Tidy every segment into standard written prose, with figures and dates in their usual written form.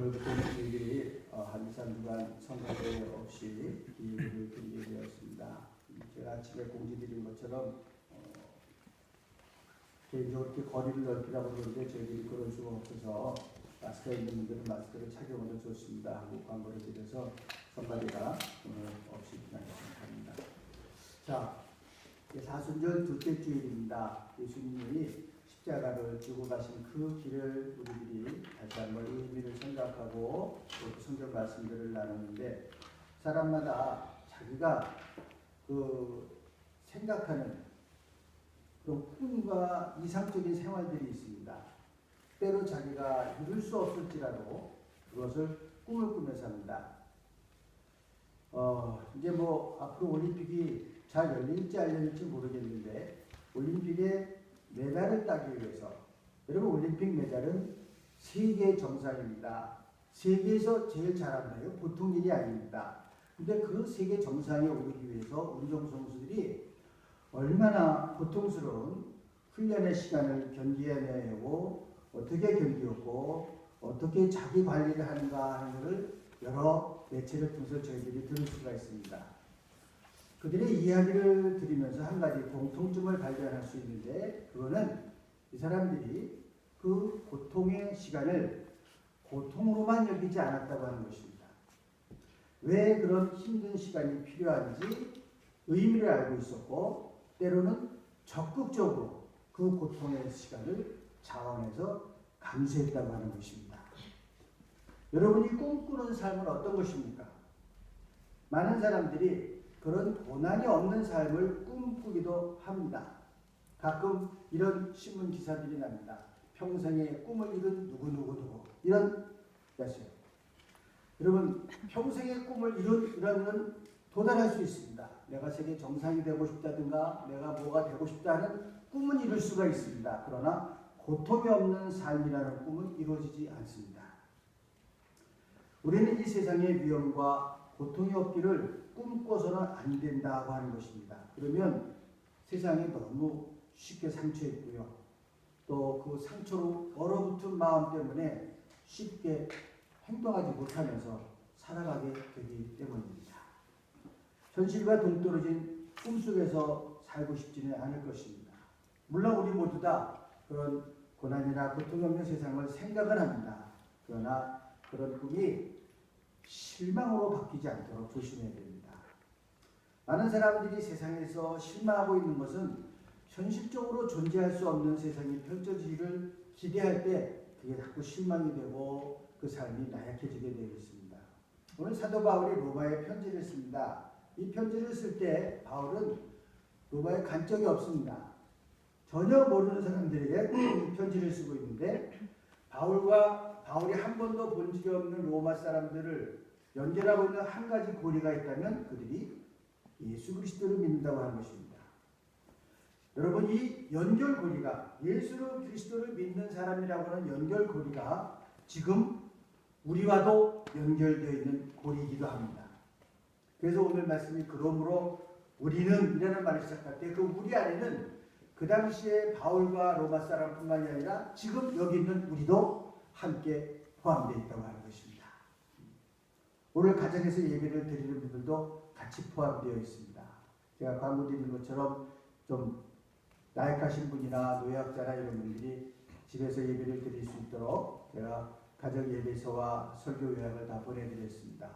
오늘부터 저희들이 한 2, 3주간 성가대 없이 기회를 드리게 되었습니다. 제가 아침에 공지드린 것처럼 개인적으로 이렇게 거리를 넓히라고 그러는데 저희들이 그럴 수가 없어서 마스크가 있는 분들은 마스크를 착용하면 좋습니다 하고 광고를 드려서 성가대가 오늘 없이 지나가도록 합니다. 자, 사순절 둘째 주일입니다. 예수님이 십자가를 지고 가신 그 길을 우리들이 다시 한번 의미를 생각하고 또 성경 말씀들을 나누는데, 사람마다 자기가 생각하는 그런 꿈과 이상적인 생활들이 있습니다. 때로 자기가 이룰 수 없을지라도 그것을 꿈을 꾸면서 합니다. 이제 앞으로 올림픽이 잘 열릴지 안 열릴지 모르겠는데, 올림픽에 메달을 따기 위해서, 여러분 올림픽 메달은 세계 정상입니다. 세계에서 제일 잘한다요. 보통 일이 아닙니다. 근데 그 세계 정상에 오르기 위해서 운동선수들이 얼마나 고통스러운 훈련의 시간을 견디어내야 하고, 어떻게 견디었고 어떻게 자기 관리를 하는가 하는 것을 여러 매체를 통해서 저희들이 들을 수가 있습니다. 그들의 이야기를 들으면서 한 가지 공통점을 발견할 수 있는데, 그거는 이 사람들이 그 고통의 시간을 고통으로만 여기지 않았다고 하는 것입니다. 왜 그런 힘든 시간이 필요한지 의미를 알고 있었고, 때로는 적극적으로 그 고통의 시간을 자원해서 감수했다고 하는 것입니다. 여러분이 꿈꾸는 삶은 어떤 것입니까? 많은 사람들이 그런 고난이 없는 삶을 꿈꾸기도 합니다. 가끔 이런 신문 기사들이 납니다. 평생의 꿈을 이룬 누구누구누구, 이런 것이요. 여러분, 평생의 꿈을 이루면 도달할 수 있습니다. 내가 세계 정상이 되고 싶다든가 내가 뭐가 되고 싶다는 꿈은 이룰 수가 있습니다. 그러나 고통이 없는 삶이라는 꿈은 이루어지지 않습니다. 우리는 이 세상의 위험과 고통이 없기를 꿈꿔서는 안 된다고 하는 것입니다. 그러면 세상이 너무 쉽게 상처있고요. 또 그 상처로 얼어붙은 마음 때문에 쉽게 행동하지 못하면서 살아가게 되기 때문입니다. 현실과 동떨어진 꿈속에서 살고 싶지는 않을 것입니다. 물론 우리 모두 다 그런 고난이나 고통이 없는 세상을 생각을 합니다. 그러나 그런 꿈이 실망으로 바뀌지 않도록 조심해야 됩니다. 많은 사람들이 세상에서 실망하고 있는 것은 현실적으로 존재할 수 없는 세상이 펼쳐지기를 기대할 때 그게 자꾸 실망이 되고 그 삶이 나약해지게 되어 있습니다. 오늘 사도 바울이 로마에 편지를 씁니다. 이 편지를 쓸 때 바울은 로마에 간 적이 없습니다. 전혀 모르는 사람들에게 편지를 쓰고 있는데, 바울이 한 번도 본 적이 없는 로마 사람들을 연결하고 있는 한 가지 고리가 있다면 그들이 예수 그리스도를 믿는다고 하는 것입니다. 여러분, 이 연결고리가, 예수 그리스도를 믿는 사람이라고 하는 연결고리가 지금 우리와도 연결되어 있는 고리이기도 합니다. 그래서 오늘 말씀이 그러므로 우리는 이라는 말을 시작할 때 그 우리 안에는 그 당시에 바울과 로마 사람뿐만이 아니라 지금 여기 있는 우리도 함께 포함되어 있다고 하는 것입니다. 오늘 가정에서 예배를 드리는 분들도 같이 포함되어 있습니다. 제가 광고 드린 것처럼 좀 나약하신 분이나 노약자나 이런 분들이 집에서 예배를 드릴 수 있도록 제가 가정 예배소와 설교 요약을 다 보내드렸습니다.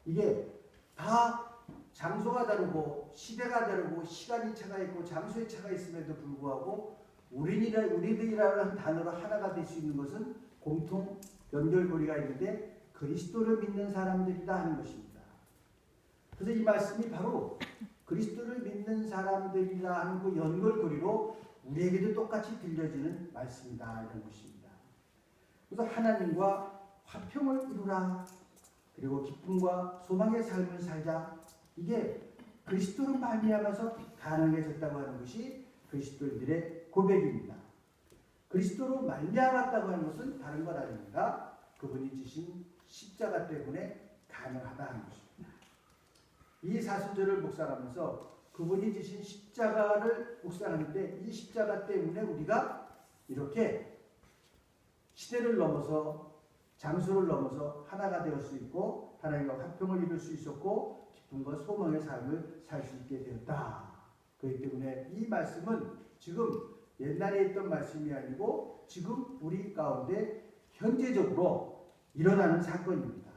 이게 다 장소가 다르고 시대가 다르고 시간이 차가 있고 장소의 차가 있음에도 불구하고 우리들이라는 단어로 하나가 될 수 있는 것은 공통 연결고리가 있는데 그리스도를 믿는 사람들이다 하는 것입니다. 그래서 이 말씀이 바로 그리스도를 믿는 사람들이라 하는 그 연결고리로 우리에게도 똑같이 들려지는 말씀이다 이런 것입니다. 그래서 하나님과 화평을 이루라, 그리고 기쁨과 소망의 삶을 살자, 이게 그리스도로 말미암아서 가능해졌다고 하는 것이 그리스도인들의 고백입니다. 그리스도로 말미암았다고 하는 것은 다른 것 아닙니다. 그분이 지신 십자가 때문에 가능하다 하는 것입니다. 이 사순절을 묵상하면서 그분이 지신 십자가를 묵상하는데, 이 십자가 때문에 우리가 이렇게 시대를 넘어서 장소를 넘어서 하나가 되었을 수 있고 하나님과 화평을 이룰 수 있었고 기쁨과 소망의 삶을 살 수 있게 되었다. 그렇기 때문에 이 말씀은 지금 옛날에 있던 말씀이 아니고 지금 우리 가운데 현재적으로 일어나는 사건입니다.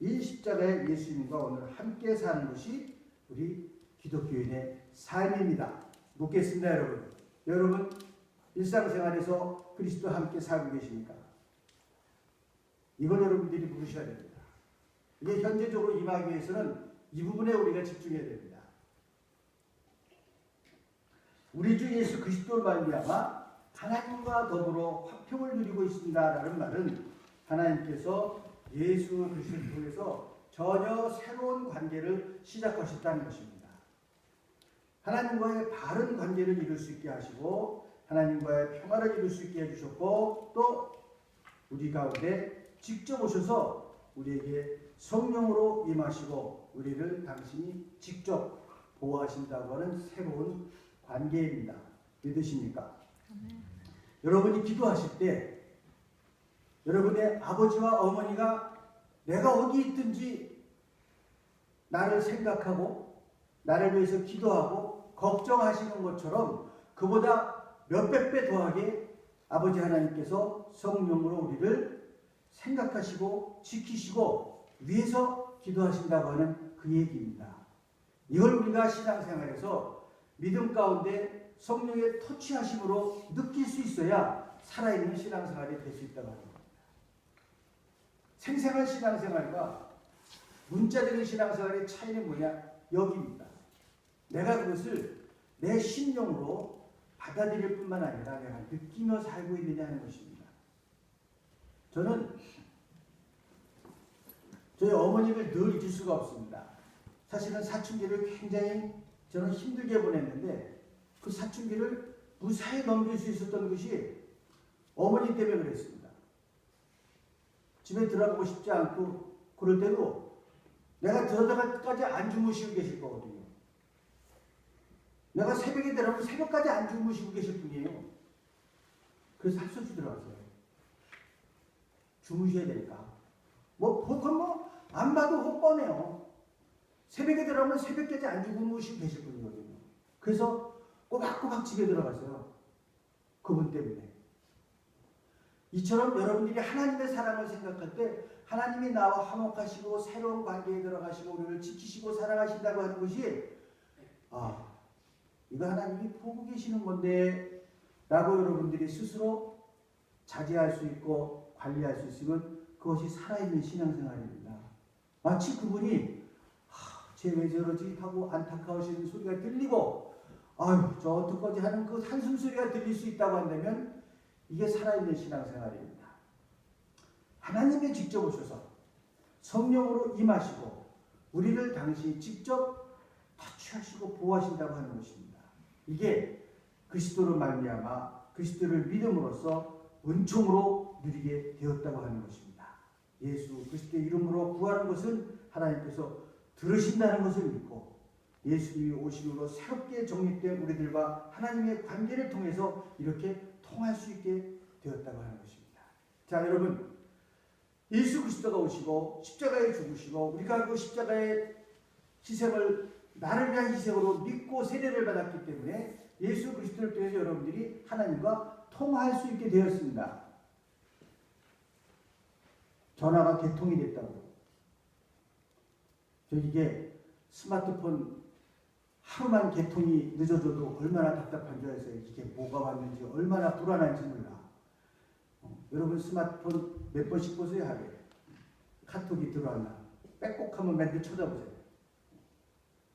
이 십자가의 예수님과 오늘 함께 사는 것이 우리 기독교인의 삶입니다. 묻겠습니다, 여러분. 여러분 일상생활에서 그리스도와 함께 살고 계십니까? 이걸 여러분들이 물으셔야 됩니다. 이게 현재적으로 임하기 위해서는 이 부분에 우리가 집중해야 됩니다. 우리 주 예수 그리스도를 말미암아 하나님과 더불어 화평을 누리고 있습니다라는 말은 하나님께서 예수 그리스도를 통해서 전혀 새로운 관계를 시작하셨다는 것입니다. 하나님과의 바른 관계를 이룰 수 있게 하시고 하나님과의 평화를 이룰 수 있게 해주셨고 또 우리 가운데 직접 오셔서 우리에게 성령으로 임하시고 우리를 당신이 직접 보호하신다고 하는 새로운 관계입니다. 믿으십니까? 여러분이 기도하실 때 여러분의 아버지와 어머니가 내가 어디 있든지 나를 생각하고 나를 위해서 기도하고 걱정하시는 것처럼 그보다 몇백 배 더하게 아버지 하나님께서 성령으로 우리를 생각하시고 지키시고 위해서 기도하신다고 하는 그 얘기입니다. 이걸 우리가 신앙생활에서 믿음 가운데 성령의 터치하심으로 느낄 수 있어야 살아있는 신앙생활이 될 수 있다고 합니다. 생생한 신앙생활과 문자적인 신앙생활의 차이는 뭐냐? 여기입니다. 내가 그것을 내 심령으로 받아들일 뿐만 아니라 내가 느끼며 살고 있느냐 하는 것입니다. 저는 저희 어머니를 늘 잊을 수가 없습니다. 사실은 사춘기를 굉장히 저는 힘들게 보냈는데 그 사춘기를 무사히 넘길 수 있었던 것이 어머니 때문에 그랬습니다. 집에 들어가고 싶지 않고 그럴 때도 내가 들어갈 때까지 안 주무시고 계실 거거든요. 내가 새벽에 들어가면 새벽까지 안 주무시고 계실 분이에요. 그래서 합소주 들어갔어요. 주무셔야 되니까. 보통 안 봐도 뻔해요. 새벽에 들어가면 새벽까지 안 주무시고 계실 분이거든요. 그래서 꼬박꼬박 집에 들어갔어요. 그분 때문에. 이처럼 여러분들이 하나님의 사랑을 생각할 때 하나님이 나와 화목하시고 새로운 관계에 들어가시고 우리를 지키시고 사랑하신다고 하는 것이 이거 하나님이 보고 계시는 건데 라고 여러분들이 스스로 자제할 수 있고 관리할 수 있으면 그것이 살아있는 신앙생활입니다. 마치 그분이 쟤 왜 저러지 하고 안타까우시는 소리가 들리고 저 어떡하지 하는 그 한숨소리가 들릴 수 있다고 한다면 이게 살아있는 신앙생활입니다. 하나님이 직접 오셔서 성령으로 임하시고 우리를 당신이 직접 터치하시고 보호하신다고 하는 것입니다. 이게 그리스도로 말미암아 그리스도를 믿음으로써 은총으로 누리게 되었다고 하는 것입니다. 예수 그리스도의 이름으로 구하는 것은 하나님께서 들으신다는 것을 믿고 예수님이 오심으로 새롭게 정립된 우리들과 하나님의 관계를 통해서 이렇게 통할 수 있게 되었다고 하는 것입니다. 자, 여러분, 예수 그리스도가 오시고 십자가에 죽으시고 우리가 그 십자가의 희생을 나를 위한 희생으로 믿고 세례를 받았기 때문에 예수 그리스도를 통해서 여러분들이 하나님과 통화할 수 있게 되었습니다. 전화가 개통이 됐다고. 이게 스마트폰 하루만 개통이 늦어져도 얼마나 답답한 줄 아세요? 이게 뭐가 왔는지 얼마나 불안한지 몰라. 여러분 스마트폰 몇 번씩 보세요 하루에. 카톡이 들어왔나. 빽꼭하면 맨날 쳐다보세요.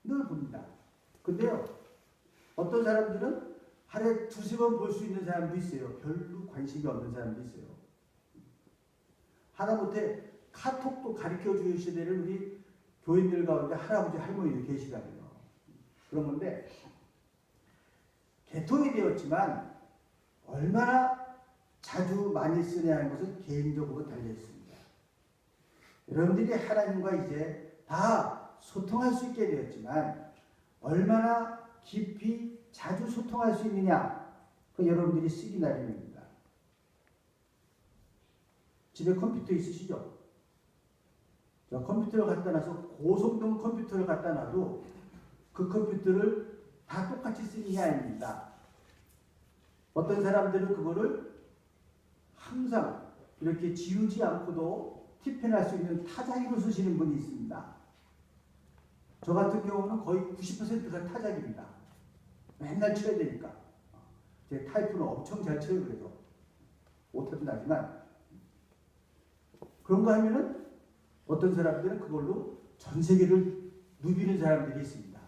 늘 봅니다. 근데요 어떤 사람들은 하루에 두세 번 볼 수 있는 사람도 있어요. 별로 관심이 없는 사람도 있어요. 하다못해 카톡도 가르쳐 주셔야 되는 우리 교인들 가운데 할아버지 할머니도 계시다고요. 그런 건데 개통이 되었지만 얼마나 자주 많이 쓰냐 하는 것은 개인적으로 달려 있습니다. 여러분들이 하나님과 이제 다 소통할 수 있게 되었지만 얼마나 깊이 자주 소통할 수 있느냐 그 여러분들이 쓰기 나름입니다. 집에 컴퓨터 있으시죠? 자, 컴퓨터를 갖다 놔서 고성능 컴퓨터를 갖다 놔도 그 컴퓨터를 다 똑같이 쓰는 게 아닙니다. 어떤 사람들은 그거를 항상 이렇게 지우지 않고도 티펜할 수 있는 타자기로 쓰시는 분이 있습니다. 저 같은 경우는 거의 90%가 타자기입니다. 맨날 쳐야 되니까. 제 타이프는 엄청 잘 쳐요. 그래서 못해도 나지만 그런 거 하면은 어떤 사람들은 그걸로 전 세계를 누비는 사람들이 있습니다.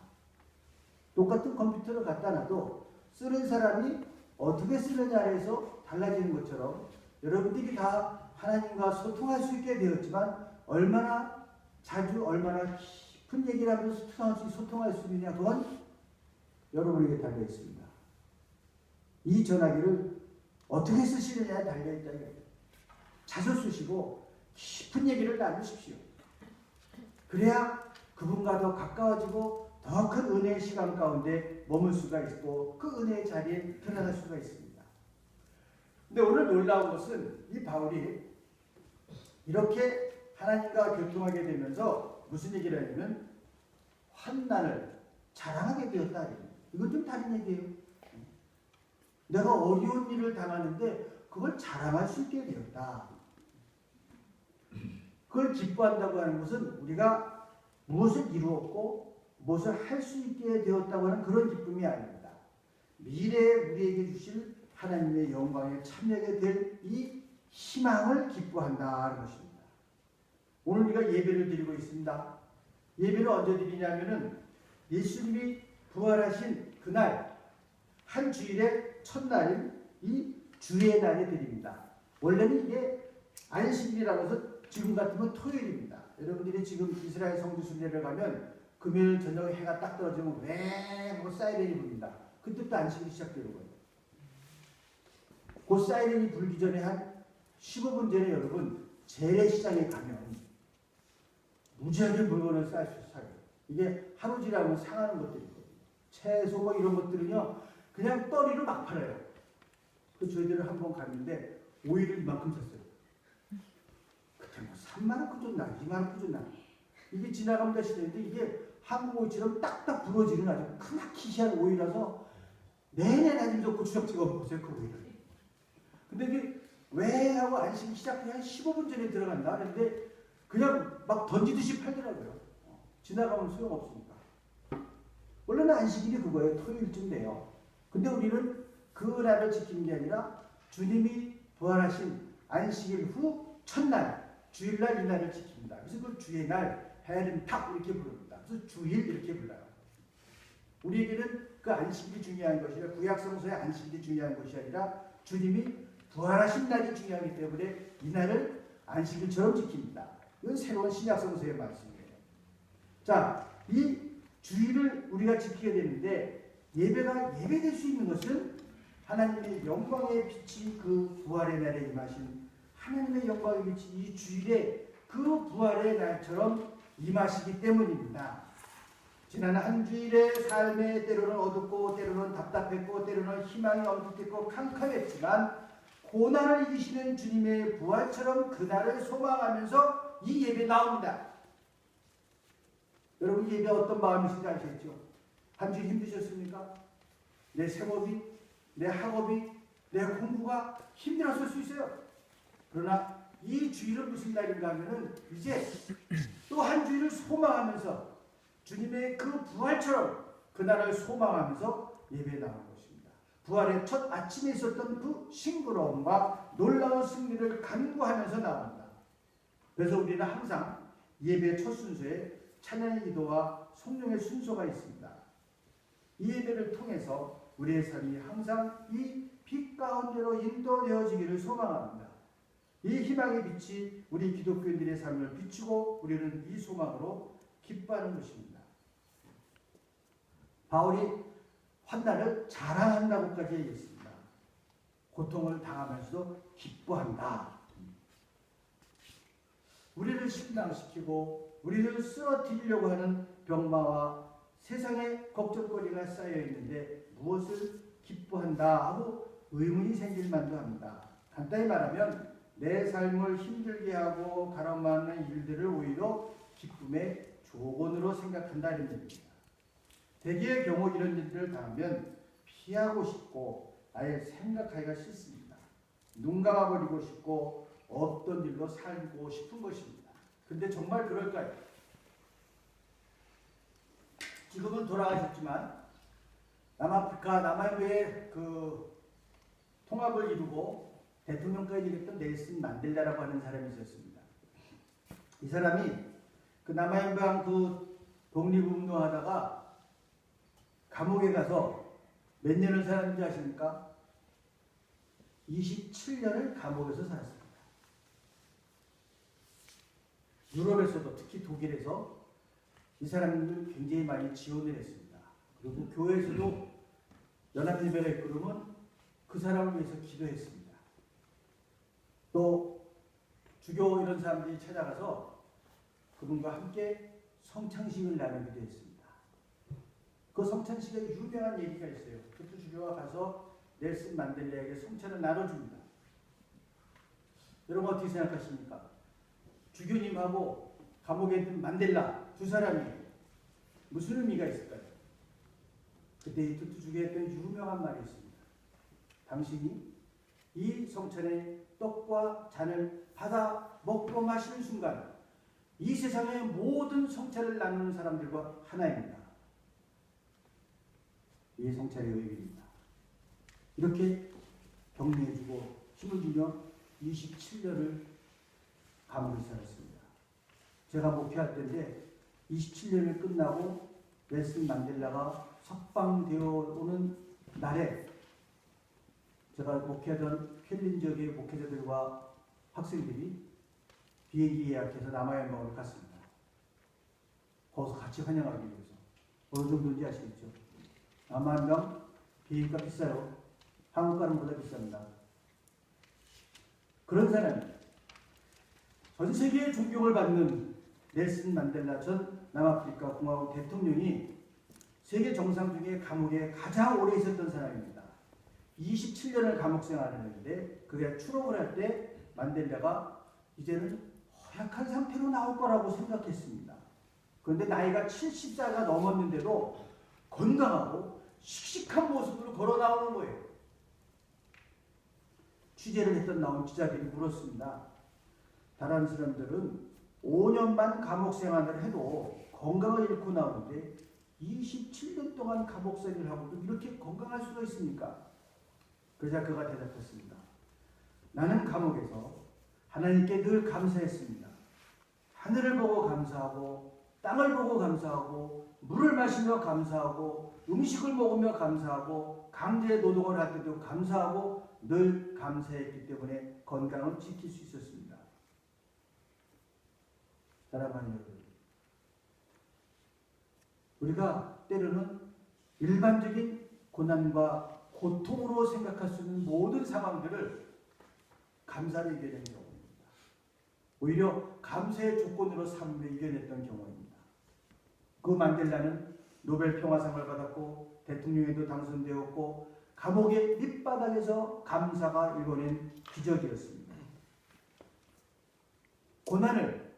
똑같은 컴퓨터를 갖다 놔도 쓰는 사람이 어떻게 쓰느냐에서 달라지는 것처럼 여러분들이 다 하나님과 소통할 수 있게 되었지만 얼마나 자주 얼마나 깊은 얘기를 하면서 소통할 수 있느냐 그건 여러분에게 달려 있습니다. 이 전화기를 어떻게 쓰시느냐에 달려 있다. 자주 쓰시고 깊은 얘기를 나누십시오. 그래야 그분과 더 가까워지고 더 큰 은혜의 시간 가운데 머물 수가 있고 그 은혜의 자리에 드러날 수가 있습니다. 근데 오늘 놀라운 것은 이 바울이 이렇게 하나님과 교통하게 되면서 무슨 얘기를 하냐면 환난을 자랑하게 되었다. 이건 좀 다른 얘기예요. 내가 어려운 일을 당하는데 그걸 자랑할 수 있게 되었다. 그걸 기뻐한다고 하는 것은 우리가 무엇을 이루었고 무엇을 할 수 있게 되었다고 하는 그런 기쁨이 아닙니다. 미래에 우리에게 주실 하나님의 영광에 참여하게 될 이 희망을 기뻐한다는 것입니다. 오늘 우리가 예배를 드리고 있습니다. 예배를 언제 드리냐면은 예수님이 부활하신 그날 한 주일의 첫날인 이 주의 날에 드립니다. 원래는 이게 안식일이라고 해서 지금 같으면 토요일입니다. 여러분들이 지금 이스라엘 성지 순례를 가면 금요일 저녁에 해가 딱 떨어지면 왜 하고 사이렌이 불린다. 그때부터 안식일이 시작되는 거예요. 그 사이렌이 불기 전에 한 15분 전에 여러분 재래시장에 가면 무지하게 물건을 쌀 수 있어요. 이게 하루 지나면 상하는 것들이거든요. 채소 뭐 이런 것들은요 그냥 떨이로 막 팔아요. 그 저희들은 한번 갔는데 오이를 이만큼 샀어요. 그때 뭐 3만원 꾸준나 2만원 꾸준나 이게 지나가면 시대인데 이게 한국 오이처럼 딱딱 부러지는 아주 크나키 희한 오이라서 내내 다니면서 고추장 찍어 먹었어요. 그 오이를. 근데 이게 왜 하고 안식이 시작해 한 15분 전에 들어간다. 그런데 그냥 막 던지듯이 팔더라고요. 지나가면 소용없으니까. 원래는 안식일이 그거예요. 토요일쯤 돼요. 근데 우리는 그 날을 지키는 게 아니라 주님이 부활하신 안식일 후 첫날, 주일날 이날을 지킵니다. 그래서 그 주의 날, 헤른탁 이렇게 부릅니다. 그래서 주일 이렇게 불러요. 우리에게는 그 안식일이 중요한 것이 아니라 구약성서의 안식일이 중요한 것이 아니라 주님이 부활하신 날이 중요하기 때문에 이 날을 안식일처럼 지킵니다. 이건 새로운 신약성서의 말씀이에요. 자, 이 주일을 우리가 지키게 되는데 예배가 예배될 수 있는 것은 하나님의 영광의 빛이 그 부활의 날에 임하신 하나님의 영광의 빛이 이 주일에 그 부활의 날처럼 임하시기 때문입니다. 지난 한 주일의 삶에 때로는 어둡고 때로는 답답했고 때로는 희망이 엄습했고 캄캄했지만 고난을 이기시는 주님의 부활처럼 그날을 소망하면서 이 예배 나옵니다. 여러분 예배 어떤 마음이신지 아시겠죠? 한 주일 힘드셨습니까? 내 생업이, 내 학업이, 내 공부가 힘들었을 수 있어요. 그러나 이 주일은 무슨 날인가 하면은 이제 또 한 주일을 소망하면서 주님의 그 부활처럼 그날을 소망하면서 예배에 나오는 것입니다. 부활의 첫 아침에 있었던 그 싱그러움과 놀라운 승리를 간구하면서 나옵니다. 그래서 우리는 항상 예배의 첫 순서에 찬양의 기도와 성령의 순서가 있습니다. 이 예배를 통해서 우리의 삶이 항상 이 빛 가운데로 인도되어지기를 소망합니다. 이 희망의 빛이 우리 기독교인들의 삶을 비추고 우리는 이 소망으로 기뻐하는 것입니다. 바울이 환난을 자랑한다고까지 얘기했습니다. 고통을 당하면서도 기뻐한다. 우리를 실망시키고 우리를 쓰러뜨리려고 하는 병마와 세상의 걱정거리가 쌓여 있는데 무엇을 기뻐한다 하고 의문이 생길 만도 합니다. 간단히 말하면 내 삶을 힘들게 하고 가로막는 일들을 오히려 기쁨의 조건으로 생각한다는 얘기입니다. 대개의 경우 이런 일들을 당하면 피하고 싶고 아예 생각하기가 싫습니다. 눈 감아버리고 싶고 없던 일로 살고 싶은 것입니다. 근데 정말 그럴까요? 지금은 돌아가셨지만 남아프리카 남아유의 그 통합을 이루고 대통령까지 일했던 넬슨 만델라라고 하는 사람이 있었습니다. 이 사람이 그 남아연방 그 독립운동하다가 감옥에 가서 몇 년을 살았는지 아십니까? 27년을 감옥에서 살았습니다. 유럽에서도 특히 독일에서 이 사람들 굉장히 많이 지원을 했습니다. 그리고 교회에서도 연합예배가 있고는 그 사람을 위해서 기도했습니다. 또 주교 이런 사람들이 찾아가서 그분과 함께 성찬식을 나누기도 했습니다. 그 성찬식에 유명한 얘기가 있어요. 그때 주교가 가서 넬슨 만델라에게 성찬을 나눠줍니다. 여러분 어떻게 생각하십니까? 주교님하고 감옥에 있는 만델라 두 사람이 무슨 의미가 있을까요? 그때 이 투투 주교에 했던 유명한 말이 있습니다. 당신이 이 성찬의 떡과 잔을 받아 먹고 마시는 순간 이 세상의 모든 성찬을 나누는 사람들과 하나입니다. 이 성찬의 의미입니다. 이렇게 격려해주고 힘을 주며 27년을 감옥에 살았습니다. 제가 목회할 때인데 27년을 끝나고 넬슨 만델라가 석방되어 오는 날에 제가 목회하던 필린 지역의 목회자들과 학생들이 비행기 예약해서 남아연방으로 갔습니다. 거기서 같이 환영하기 위해서. 어느 정도인지 아시겠죠? 남아연방 비행기가 비싸요. 한국 가는 것보다 비쌉니다. 그런 사람이 전 세계의 존경을 받는 넬슨 만델라 전 남아프리카 공화국 대통령이 세계 정상 중에 감옥에 가장 오래 있었던 사람입니다. 27년을 감옥 생활을 했는데 그게 추록을 할 때 만델라가 이제는 허약한 상태로 나올 거라고 생각했습니다. 그런데 나이가 70살가 넘었는데도 건강하고 씩씩한 모습으로 걸어 나오는 거예요. 취재를 했던 나온 기자들이 물었습니다. 다른 사람들은 5년만 감옥 생활을 해도 건강을 잃고 나오는데 27년 동안 감옥살이를 하고도 이렇게 건강할 수가 있습니까? 그러자 그가 대답했습니다. 나는 감옥에서 하나님께 늘 감사했습니다. 하늘을 보고 감사하고 땅을 보고 감사하고 물을 마시며 감사하고 음식을 먹으며 감사하고 강제 노동을 할 때도 감사하고 늘 감사했기 때문에 건강을 지킬 수 있었습니다. 사랑하는 여러분, 우리가 때로는 일반적인 고난과 고통으로 생각할 수 있는 모든 상황들을 감사로 이겨내는 경우입니다. 오히려 감사의 조건으로 삼으며 이겨냈던 경우입니다. 그 만델라는 노벨 평화상을 받았고 대통령에도 당선되었고 감옥의 밑바닥에서 감사가 일궈낸 기적이었습니다. 고난을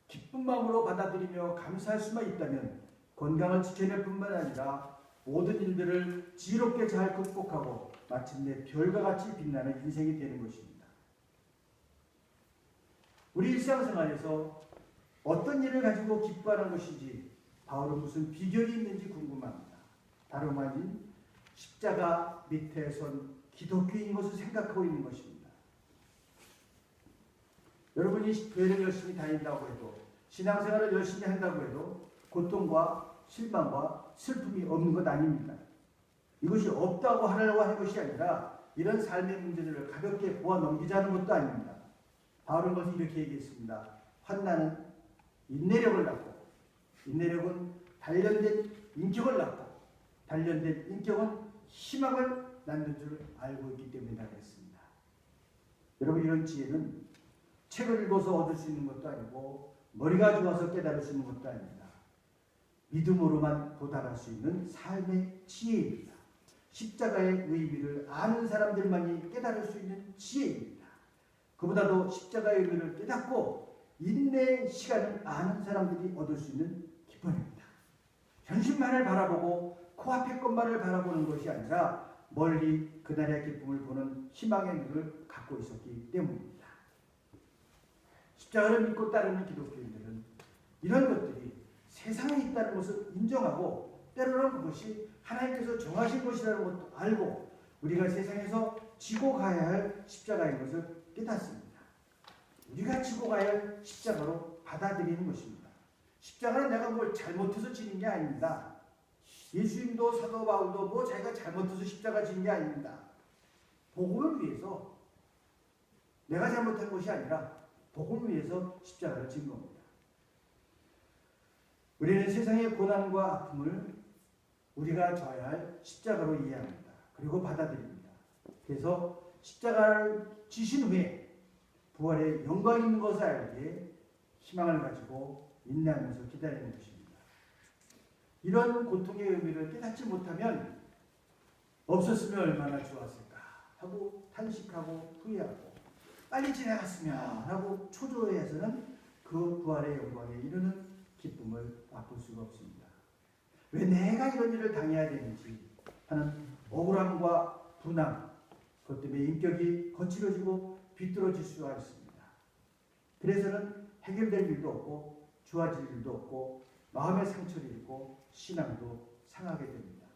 기쁜 마음으로 받아들이며 감사할 수만 있다면 건강을 지켜낼 뿐만 아니라 모든 일들을 지혜롭게 잘 극복하고 마침내 별과 같이 빛나는 인생이 되는 것입니다. 우리 일상생활에서 어떤 일을 가지고 기뻐하는 것인지 바울은 무슨 비결이 있는지 궁금합니다. 다름 아닌 십자가 밑에 선 기독교인 것을 생각하고 있는 것입니다. 여러분이 교회를 열심히 다닌다고 해도 신앙생활을 열심히 한다고 해도 고통과 실망과 슬픔이 없는 것 아닙니다. 이것이 없다고 하려고 하는 것이 아니라 이런 삶의 문제들을 가볍게 보아 넘기자는 것도 아닙니다. 바울은 것을 이렇게 얘기했습니다. 환난은 인내력을 낳고 인내력은 단련된 인격을 낳고 단련된 인격은 희망을 낳는 줄 알고 있기 때문에 나겠습니다. 여러분 이런 지혜는 책을 읽어서 얻을 수 있는 것도 아니고 머리가 좋아서 깨달을 수 있는 것도 아닙니다. 믿음으로만 도달할 수 있는 삶의 지혜입니다. 십자가의 의미를 아는 사람들만이 깨달을 수 있는 지혜입니다. 그 그보다도 십자가의 의미를 깨닫고 인내의 시간을 아는 사람들이 얻을 수 있는 기쁨입니다. 현실만을 바라보고 코앞의 것만을 바라보는 것이 아니라 멀리 그날의 기쁨을 보는 희망의 눈을 갖고 있었기 때문입니다. 십자가를 믿고 따르는 기독교인들은 이런 것들이 세상에 있다는 것을 인정하고 때로는 그것이 하나님께서 정하신 것이라는 것도 알고 우리가 세상에서 지고 가야 할 십자가인 것을 깨닫습니다. 우리가 지고 가야 할 십자가로 받아들이는 것입니다. 십자가는 내가 뭘 잘못해서 지는 게 아닙니다. 예수님도 사도 바울도 뭐 자기가 잘못해서 십자가 지는 게 아닙니다. 복음을 위해서 내가 잘못한 것이 아니라 복음을 위해서 십자가를 진 겁니다. 우리는 세상의 고난과 아픔을 우리가 져야 할 십자가로 이해합니다. 그리고 받아들입니다. 그래서 십자가를 지신 후에 부활의 영광 있는 것을 알기에 희망을 가지고 인내하면서 기다리는 것입니다. 이런 고통의 의미를 깨닫지 못하면 없었으면 얼마나 좋았을까 하고 탄식하고 후회하고 빨리 지나갔으면 하고 초조해해서는 그 부활의 영광에 이르는 기쁨을 맛볼 수가 없습니다. 왜 내가 이런 일을 당해야 되는지 하는 억울함과 분함, 그것 때문에 인격이 거칠어지고 비뚤어질 수가 있습니다. 그래서는 해결될 일도 없고 좋아질 일도 없고 마음의 상처를 입고 신앙도 상하게 됩니다.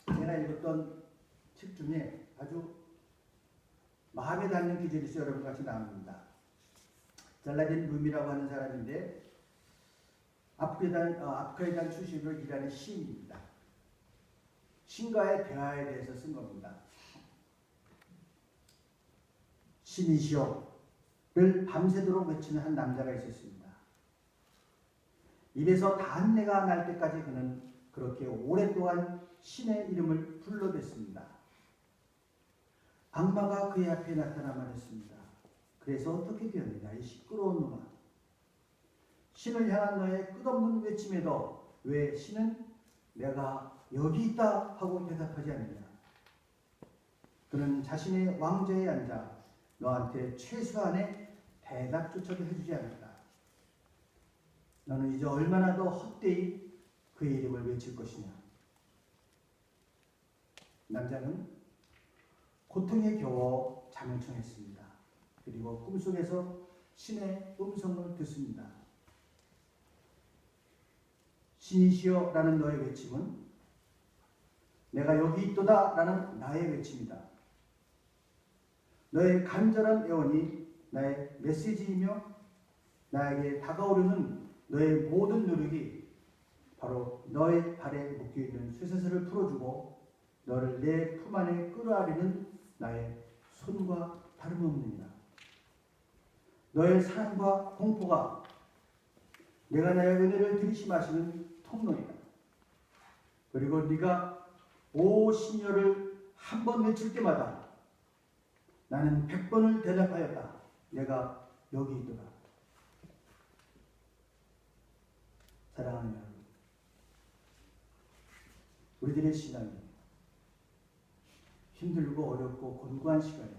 제가 읽었던 책 중에 아주 마음에 닿는 기절이 있어요. 여러분 같이 나옵니다. 잘라딘 룸이라고 하는 사람인데 아프가니스탄 출신으로 일하는 시인입니다. 신과의 대화에 대해서 쓴 겁니다. 신이시여를 밤새도록 외치는 한 남자가 있었습니다. 입에서 단내가 날 때까지 그는 그렇게 오랫동안 신의 이름을 불러댔습니다. 악마가 그의 앞에 나타나 말했습니다. 그래서 어떻게 되었느냐 이 시끄러운 놈아. 신을 향한 너의 끝없는 외침에도 왜 신은 내가 여기 있다 하고 대답하지 않느냐. 그는 자신의 왕좌에 앉아 너한테 최소한의 대답조차도 해주지 않았다. 너는 이제 얼마나 더 헛되이 그의 이름을 외칠 것이냐. 남자는 고통에 겨워 잠을 청했습니다. 그리고 꿈속에서 신의 음성을 듣습니다. 신이시여 라는 너의 외침은 내가 여기 있도다 라는 나의 외침이다. 너의 간절한 애원이 나의 메시지이며 나에게 다가오려는 너의 모든 노력이 바로 너의 발에 묶여있는 쇠사슬을 풀어주고 너를 내 품 안에 끌어안으려는 나의 손과 다름없느니라. 너의 사랑과 공포가 내가 나의 은혜를 들이심하시는 통로이다. 그리고 네가 오 신여를 한 번 외칠 때마다 나는 100번을 대답하였다. 내가 여기 있도다. 사랑하는 여러분, 우리들의 신앙이 힘들고 어렵고 곤고한 시간에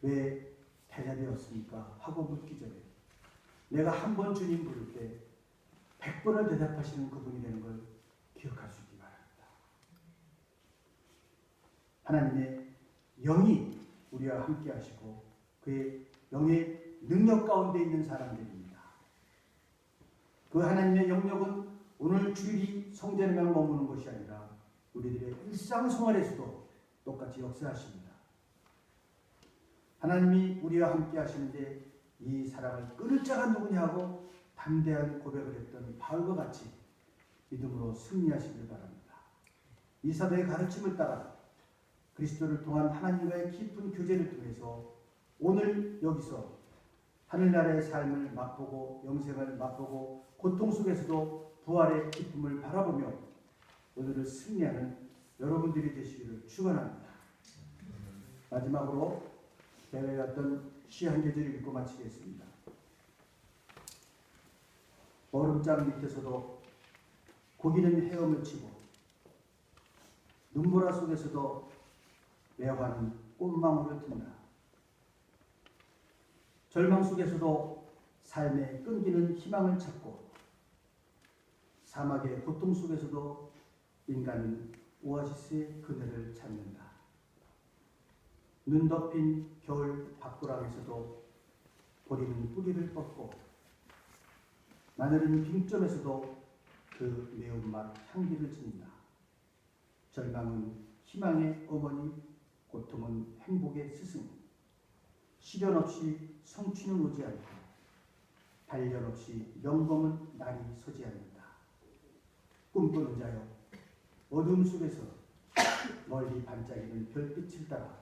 왜 대답이 없습니까? 하고 묻기 전에 내가 한 번 주님 부를 때 100번을 대답하시는 그분이 되는 걸 기억할 수 있기 바랍니다. 하나님의 영이 우리와 함께 하시고 그의 영의 능력 가운데 있는 사람들입니다. 그 하나님의 영역은 오늘 주일이 성전에만 머무는 것이 아니라 우리들의 일상생활에서도 똑같이 역사하십니다. 하나님이 우리와 함께 하시는데 이 사랑을 끊을 자가 누구냐 하고 담대한 고백을 했던 바울과 같이 믿음으로 승리하시길 바랍니다. 이 사도의 가르침을 따라 그리스도를 통한 하나님과의 깊은 교제를 통해서 오늘 여기서 하늘나라의 삶을 맛보고 영생을 맛보고 고통 속에서도 부활의 기쁨을 바라보며 오늘을 승리하는 여러분들이 되시기를 축원합니다. 마지막으로 제가 읽었던 시 한 계절을 읽고 마치겠습니다. 얼음장 밑에서도 고기는 헤엄을 치고 눈보라 속에서도 매화는 꽃망울을 튼다. 절망 속에서도 삶의 끈기는 희망을 찾고, 사막의 고통 속에서도 인간은 오아시스의 그늘을 찾는다. 눈 덮인 겨울 밖구랑에서도 보리는 뿌리를 뻗고, 마늘은 빙점에서도 그 매운맛 향기를 지닌다. 절망은 희망의 어머니, 고통은 행복의 스승. 시련 없이 성취는 오지 않고, 단련 없이 영광은 날이 서지 않는다. 꿈꾸는 자여, 어둠 속에서 멀리 반짝이는 별빛을 따라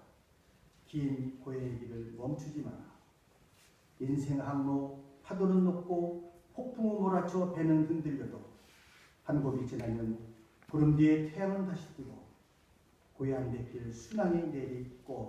긴 고해의 길을 멈추지 마라. 인생 항로 파도는 높고 폭풍우 몰아쳐 배는 흔들려도 한 곱이 지나면 구름 뒤에 태양은 다시 뜨고 고향 대필 순항의 내리 꼭